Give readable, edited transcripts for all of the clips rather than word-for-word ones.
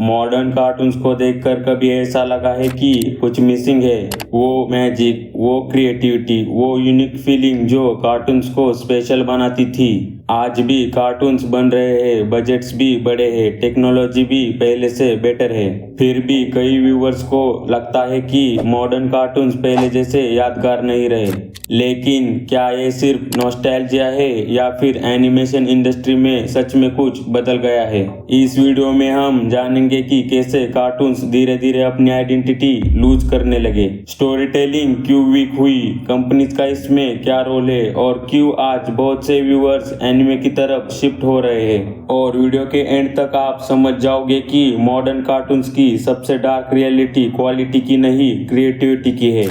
Modern cartoons को देखकर कभी ऐसा लगा है कि कुछ मिसिंग है? वो मैजिक, वो क्रिएटिविटी, वो यूनिक फीलिंग जो कार्टून्स को स्पेशल बनाती थी। आज भी कार्टून्स बन रहे हैं, बजट्स भी बड़े हैं, टेक्नोलॉजी भी पहले से बेटर है। फिर भी कई व्यूवर्स को लगता है कि मॉडर्न कार्टून्स पहले जैसे यादगार नहीं रहे। लेकिन क्या ये सिर्फ नॉस्टैल्जिया है या फिर एनिमेशन इंडस्ट्री में सच में कुछ बदल गया है? इस वीडियो में हम जानेंगे कि कैसे कार्टून्स धीरे धीरे अपनी आइडेंटिटी लूज करने लगे, स्टोरी टेलिंग क्यों वीक हुई, कंपनीज का इसमें क्या रोल है और क्यों आज बहुत से व्यूअर्स एनिमे की तरफ शिफ्ट हो रहे हैं। और वीडियो के एंड तक आप समझ जाओगे कि मॉडर्न कार्टून्स की सबसे डार्क रियलिटी क्वालिटी की नहीं, क्रिएटिविटी की है।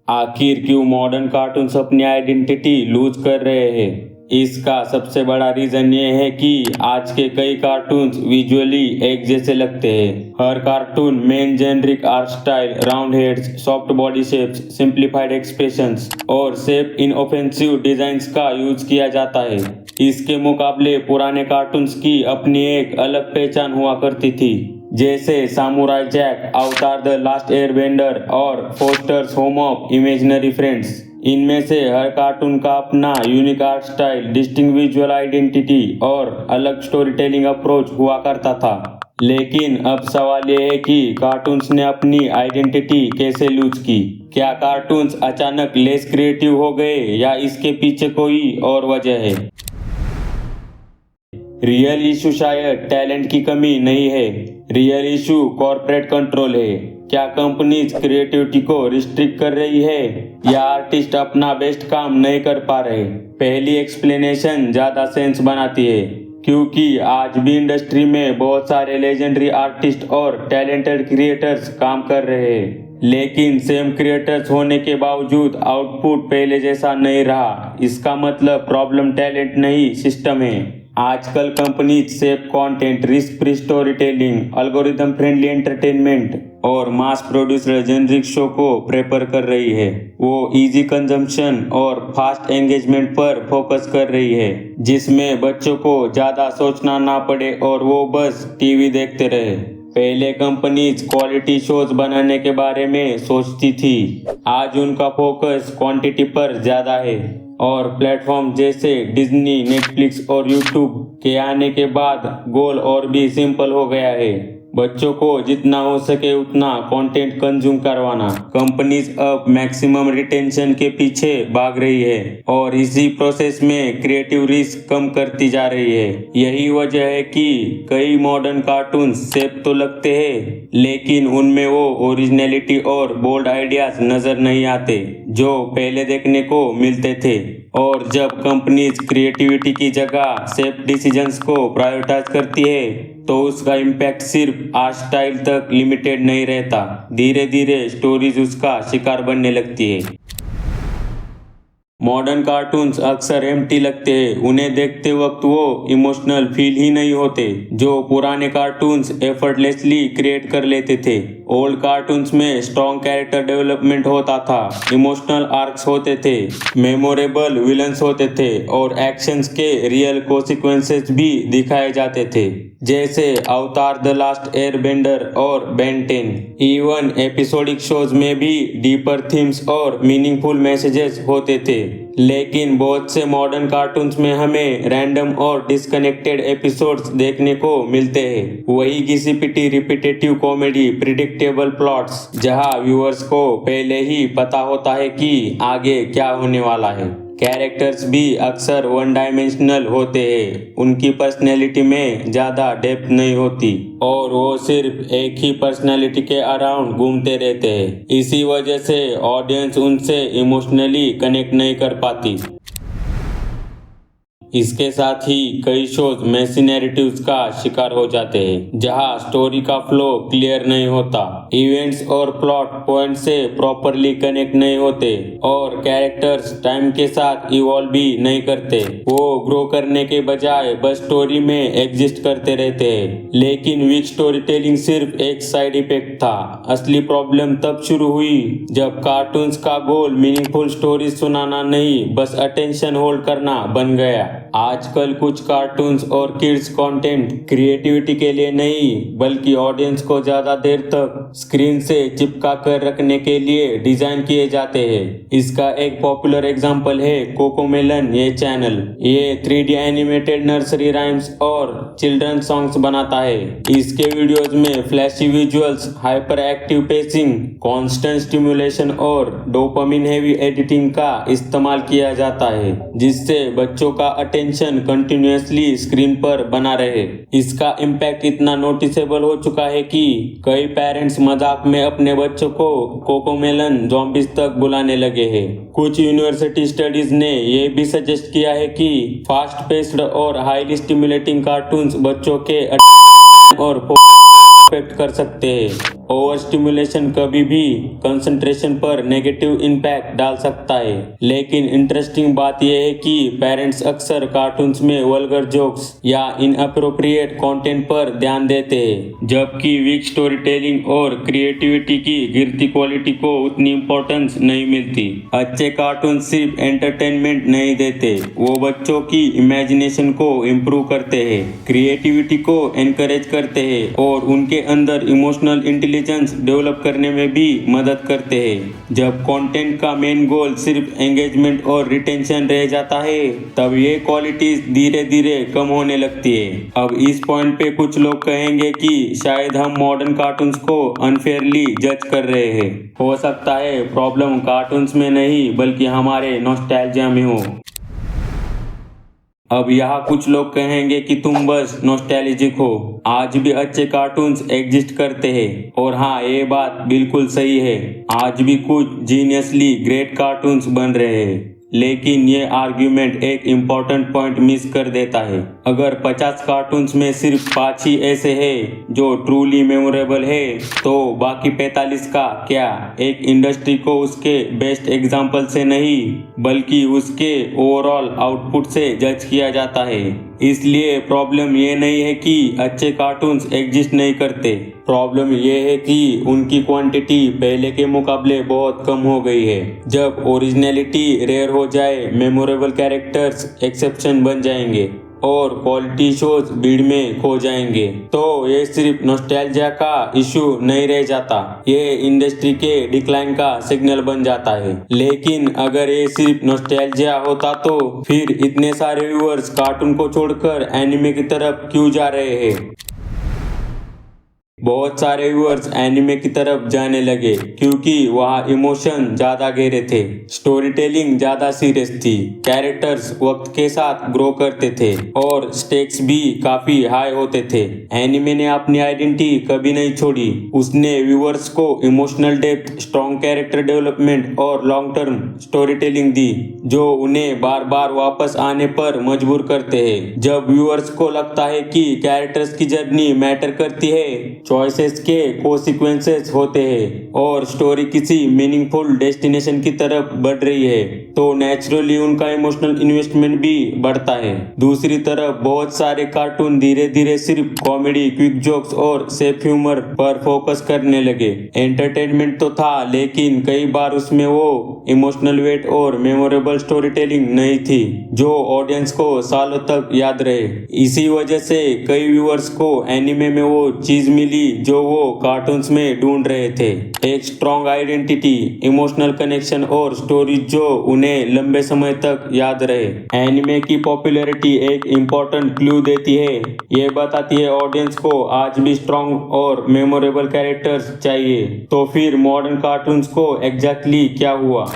आखिर क्यों मॉडर्न कार्टून्स अपनी आइडेंटिटी लूज कर रहे हैं? इसका सबसे बड़ा रीजन ये है कि आज के कई कार्टून्स विजुअली एक जैसे लगते हैं। हर कार्टून मेन generic art style, round heads, soft body shapes, simplified expressions और सेफ इनऑफेंसिव डिजाइन्स का यूज किया जाता है। इसके मुकाबले पुराने कार्टून्स की अपनी एक अलग पहचान हुआ करती थी, जैसे सामुराई जैक, अवतार द लास्ट एयरबेंडर और fosters home of imaginary friends. इनमें से हर कार्टून का अपना unique art style, distinct visual identity और अलग स्टोरी टेलिंग अप्रोच हुआ करता था। लेकिन अब सवाल यह है कि कार्टून्स ने अपनी आइडेंटिटी कैसे लूज की? क्या कार्टून्स अचानक लेस क्रिएटिव हो गए या इसके पीछे कोई और वजह है? रियल इशू शायद टैलेंट की कमी नहीं है, रियल इशू कॉर्पोरेट कंट्रोल है। क्या कंपनीज क्रिएटिविटी को रिस्ट्रिक्ट कर रही है या आर्टिस्ट अपना बेस्ट काम नहीं कर पा रहे? पहली एक्सप्लेनेशन ज्यादा सेंस बनाती है, क्योंकि आज भी इंडस्ट्री में बहुत सारे लेजेंडरी आर्टिस्ट और टैलेंटेड क्रिएटर्स काम कर रहे हैं, लेकिन सेम क्रिएटर्स होने के बावजूद आउटपुट पहले जैसा नहीं रहा। इसका मतलब प्रॉब्लम टैलेंट नहीं, सिस्टम है। आजकल companies safe content, risk free story telling, algorithm friendly entertainment और मास प्रोड्यूसर जेनरिक शो को प्रेफर कर रही है। वो इजी कंजम्पशन और फास्ट एंगेजमेंट पर फोकस कर रही है, जिसमें बच्चों को ज्यादा सोचना ना पड़े और वो बस टीवी देखते रहे। पहले कंपनीज क्वालिटी शोज बनाने के बारे में सोचती थी, आज उनका फोकस क्वांटिटी पर ज्यादा है। और प्लेटफॉर्म जैसे डिज्नी, नेटफ्लिक्स और यूट्यूब के आने के बाद गोल और भी सिंपल हो गया है, बच्चों को जितना हो सके उतना कंटेंट कंज्यूम करवाना। कंपनीज अब मैक्सिमम रिटेंशन के पीछे भाग रही है और इसी प्रोसेस में क्रिएटिव रिस्क कम करती जा रही है। यही वजह है कि कई मॉडर्न कार्टून सेफ तो लगते हैं, लेकिन उनमें वो ओरिजिनलिटी और बोल्ड आइडियाज नजर नहीं आते जो पहले देखने को मिलते थे। और जब कंपनीज क्रिएटिविटी की जगह सेफ डिसीजंस को प्रायोरिटाइज करती है, तो उसका इम्पैक्ट सिर्फ आर्ट स्टाइल तक लिमिटेड नहीं रहता, धीरे धीरे स्टोरीज उसका शिकार बनने लगती है। मॉडर्न कार्टून्स अक्सर एम्प्टी लगते हैं, उन्हें देखते वक्त वो इमोशनल फील ही नहीं होते जो पुराने कार्टून्स एफर्टलेसली क्रिएट कर लेते थे। ओल्ड कार्टून्स में स्ट्रॉन्ग कैरेक्टर डेवलपमेंट होता था, इमोशनल आर्क्स होते थे, मेमोरेबल विलन्स होते थे और एक्शंस के रियल कॉन्सिक्वेंसेस भी दिखाए जाते थे, जैसे अवतार द लास्ट एयरबेंडर और बेन 10। इवन एपिसोडिक शोज में भी डीपर थीम्स और मीनिंगफुल मैसेजेस होते थे। लेकिन बहुत से मॉडर्न कार्टून्स में हमें रैंडम और डिस्कनेक्टेड एपिसोड्स देखने को मिलते हैं। वही घिसी पिटी रिपीटेटिव कॉमेडी, प्रिडिक्टेबल प्लॉट्स, जहां व्यूअर्स को पहले ही पता होता है कि आगे क्या होने वाला है। कैरेक्टर्स भी अक्सर वन डायमेंशनल होते हैं, उनकी पर्सनैलिटी में ज़्यादा डेप्थ नहीं होती और वो सिर्फ एक ही पर्सनैलिटी के अराउंड घूमते रहते हैं। इसी वजह से ऑडियंस उनसे इमोशनली कनेक्ट नहीं कर पाती। इसके साथ ही कई शोज मैसी नैरेटिव्स का शिकार हो जाते हैं, जहां स्टोरी का फ्लो क्लियर नहीं होता, इवेंट्स और प्लॉट पॉइंट से प्रॉपरली कनेक्ट नहीं होते और कैरेक्टर्स टाइम के साथ इवॉल्व भी नहीं करते। वो ग्रो करने के बजाय बस स्टोरी में एग्जिस्ट करते रहते हैं। लेकिन वीक स्टोरी टेलिंग सिर्फ एक साइड इफेक्ट था, असली प्रॉब्लम तब शुरू हुई जब कार्टून्स का गोल मीनिंगफुल स्टोरी सुनाना नहीं, बस अटेंशन होल्ड करना बन गया। आजकल कुछ कार्टून्स और किड्स कंटेंट क्रिएटिविटी के लिए नहीं बल्कि ऑडियंस को ज्यादा देर तक स्क्रीन से चिपका कर रखने के लिए डिजाइन किए जाते हैं। इसका एक पॉपुलर एग्जांपल है कोकोमेलन। ये channel 3D animated nursery rhymes और चिल्ड्रन सॉन्ग्स बनाता है। इसके वीडियोस में flashy visuals, hyper active pacing, constant stimulation और डोपामिन हेवी एडिटिंग का इस्तेमाल किया जाता है जिससे बच्चों का अटेंशन कंटिन्यूअसली स्क्रीन पर बना रहे। इसका इम्पैक्ट इतना नोटिसेबल हो चुका है कि कई पेरेंट्स मजाक में अपने बच्चों को कोकोमेलन ज़ॉम्बीज तक बुलाने लगे हैं। कुछ यूनिवर्सिटी स्टडीज ने यह भी सजेस्ट किया है कि फास्ट पेस्ड और हाईली स्टिमुलेटिंग कार्टून्स बच्चों के और इफेक्ट कर सकते हैं। ओवर स्टिमुलेशन कभी भी कंसंट्रेशन पर नेगेटिव इम्पैक्ट डाल सकता है। लेकिन इंटरेस्टिंग बात यह है कि पेरेंट्स अक्सर कार्टून्स में वल्गर जोक्स या इनअप्रोप्रिएट कंटेंट पर ध्यान देते हैं, जबकि वीक स्टोरी टेलिंग और क्रिएटिविटी की गिरती क्वालिटी को उतनी इम्पोर्टेंस नहीं मिलती। अच्छे कार्टून सिर्फ एंटरटेनमेंट नहीं देते, वो बच्चों की इमेजिनेशन को इम्प्रूव करते हैं, क्रिएटिविटी को एनकरेज करते हैं और उनके अंदर इमोशनल इंटेलिजेंस डेवलप करने में भी मदद करते हैं। जब कंटेंट का मेन गोल सिर्फ एंगेजमेंट और रिटेंशन रह जाता है तब ये क्वालिटीज धीरे धीरे कम होने लगती है। अब इस पॉइंट पे कुछ लोग कहेंगे कि शायद हम मॉडर्न कार्टून्स को अनफेयरली जज कर रहे हैं। हो सकता है प्रॉब्लम कार्टून्स में नहीं बल्कि हमारे नॉस्टैल्जिया में हो। अब यहाँ कुछ लोग कहेंगे कि तुम बस नॉस्टैल्जिक हो, आज भी अच्छे कार्टून्स एग्जिस्ट करते हैं। और हाँ, ये बात बिल्कुल सही है, आज भी कुछ जीनियसली ग्रेट कार्टून्स बन रहे हैं। लेकिन ये आर्ग्यूमेंट एक इम्पॉर्टेंट पॉइंट मिस कर देता है। अगर 50 कार्टून्स में सिर्फ 5 ही ऐसे हैं जो ट्रूली मेमोरेबल है तो बाकी 45 का क्या? एक इंडस्ट्री को उसके बेस्ट एग्जाम्पल से नहीं बल्कि उसके ओवरऑल आउटपुट से जज किया जाता है। इसलिए प्रॉब्लम ये नहीं है कि अच्छे कार्टून्स एग्जिस्ट नहीं करते, प्रॉब्लम ये है कि उनकी क्वांटिटी पहले के मुकाबले बहुत कम हो गई है। जब ओरिजिनलिटी रेयर हो जाए, मेमोरेबल कैरेक्टर्स एक्सेप्शन बन जाएंगे और क्वालिटी शोज भीड़ में खो जाएंगे तो ये सिर्फ नॉस्टैल्जिया का इशू नहीं रह जाता, ये इंडस्ट्री के डिक्लाइन का सिग्नल बन जाता है। लेकिन अगर ये सिर्फ नॉस्टैल्जिया होता तो फिर इतने सारे व्यूअर्स कार्टून को छोड़कर एनिमे की तरफ क्यों जा रहे हैं? बहुत सारे व्यूअर्स एनिमे की तरफ जाने लगे क्योंकि वहाँ इमोशन ज्यादा गहरे थे, स्टोरी टेलिंग ज्यादा सीरियस थी, कैरेक्टर्स वक्त के साथ ग्रो करते थे और स्टेक्स भी काफी हाई होते थे। एनिमे ने अपनी आइडेंटिटी कभी नहीं छोड़ी, उसने व्यूअर्स को emotional depth, strong character development और लॉन्ग टर्म स्टोरी टेलिंग दी जो उन्हें बार बार वापस आने पर मजबूर करते हैं। जब व्यूअर्स को लगता है कि कैरेक्टर्स की जर्नी मैटर करती है, चॉइसेस के कोसिक्वेंसेस होते हैं और स्टोरी किसी मीनिंगफुल डेस्टिनेशन की तरफ बढ़ रही है तो नेचुरली उनका इमोशनल इन्वेस्टमेंट भी बढ़ता है। दूसरी तरफ बहुत सारे कार्टून धीरे धीरे सिर्फ कॉमेडी, क्विक जोक्स और सेफ ह्यूमर पर फोकस करने लगे। एंटरटेनमेंट तो था लेकिन कई बार उसमें वो इमोशनल वेट और मेमोरेबल स्टोरी टेलिंग नहीं थी जो ऑडियंस को सालों तक याद रहे। इसी वजह से कई व्यूअर्स को एनिमे में वो चीज मिली जो वो कार्टून्स में ढूंढ रहे थे, एक स्ट्रॉन्ग आइडेंटिटी, इमोशनल कनेक्शन और स्टोरी जो उन्हें लंबे समय तक याद रहे। एनिमे की पॉपुलैरिटी एक इम्पोर्टेंट क्लू देती है, ये बताती है ऑडियंस को आज भी स्ट्रॉन्ग और मेमोरेबल कैरेक्टर्स चाहिए। तो फिर मॉडर्न कार्टून्स को एग्जैक्टली क्या हुआ?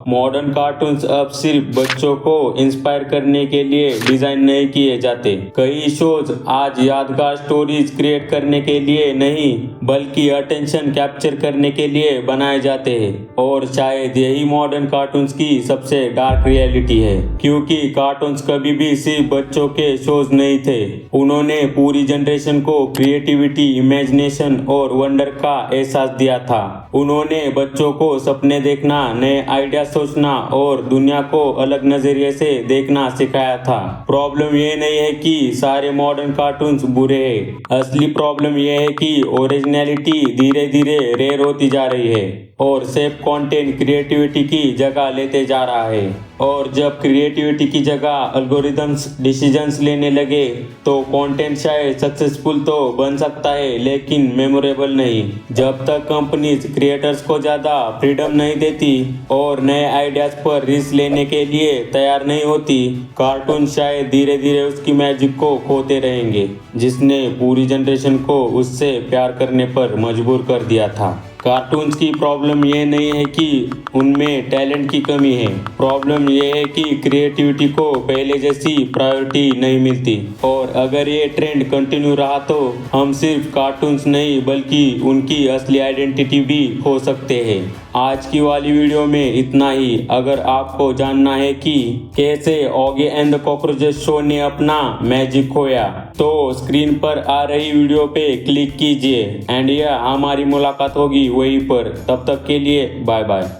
मॉडर्न कार्टून्स अब सिर्फ बच्चों को इंस्पायर करने के लिए डिजाइन नहीं किए जाते। कई शोज आज यादगार स्टोरीज क्रिएट करने के लिए नहीं बल्कि अटेंशन कैप्चर करने के लिए बनाए जाते हैं और शायद यही मॉडर्न कार्टून्स की सबसे डार्क रियलिटी है, क्योंकि कार्टून्स कभी भी सिर्फ बच्चों के शोज नहीं थे, उन्होंने पूरी जनरेशन को क्रिएटिविटी, इमेजिनेशन और वंडर का एहसास दिया था। उन्होंने बच्चों को सपने देखना, नए आइडिया सोचना और दुनिया को अलग नजरिए से देखना सिखाया था। प्रॉब्लम ये नहीं है कि सारे मॉडर्न कार्टून्स बुरे हैं, असली प्रॉब्लम ये है कि ओरिजिनलिटी धीरे धीरे रेयर होती जा रही है और सेफ कंटेंट क्रिएटिविटी की जगह लेते जा रहा है। और जब क्रिएटिविटी की जगह अल्गोरिदम्स डिसीजंस लेने लगे तो कंटेंट शायद सक्सेसफुल तो बन सकता है लेकिन मेमोरेबल नहीं। जब तक कंपनीज क्रिएटर्स को ज़्यादा फ्रीडम नहीं देती और नए आइडियाज पर रिस्क लेने के लिए तैयार नहीं होती, कार्टून शायद धीरे धीरे उसकी मैजिक को खोते रहेंगे जिसने पूरी जनरेशन को उससे प्यार करने पर मजबूर कर दिया था। कार्टून्स की प्रॉब्लम ये नहीं है कि उनमें टैलेंट की कमी है, प्रॉब्लम ये है कि क्रिएटिविटी को पहले जैसी प्रायोरिटी नहीं मिलती। और अगर ये ट्रेंड कंटिन्यू रहा तो हम सिर्फ कार्टून्स नहीं बल्कि उनकी असली आइडेंटिटी भी खो सकते हैं। आज की वाली वीडियो में इतना ही। अगर आपको जानना है कि कैसे Oggy and the cockroaches show ने अपना मैजिक खोया तो स्क्रीन पर आ रही वीडियो पे क्लिक कीजिए एंड यह हमारी मुलाकात होगी वहीं पर। तब तक के लिए बाय बाय।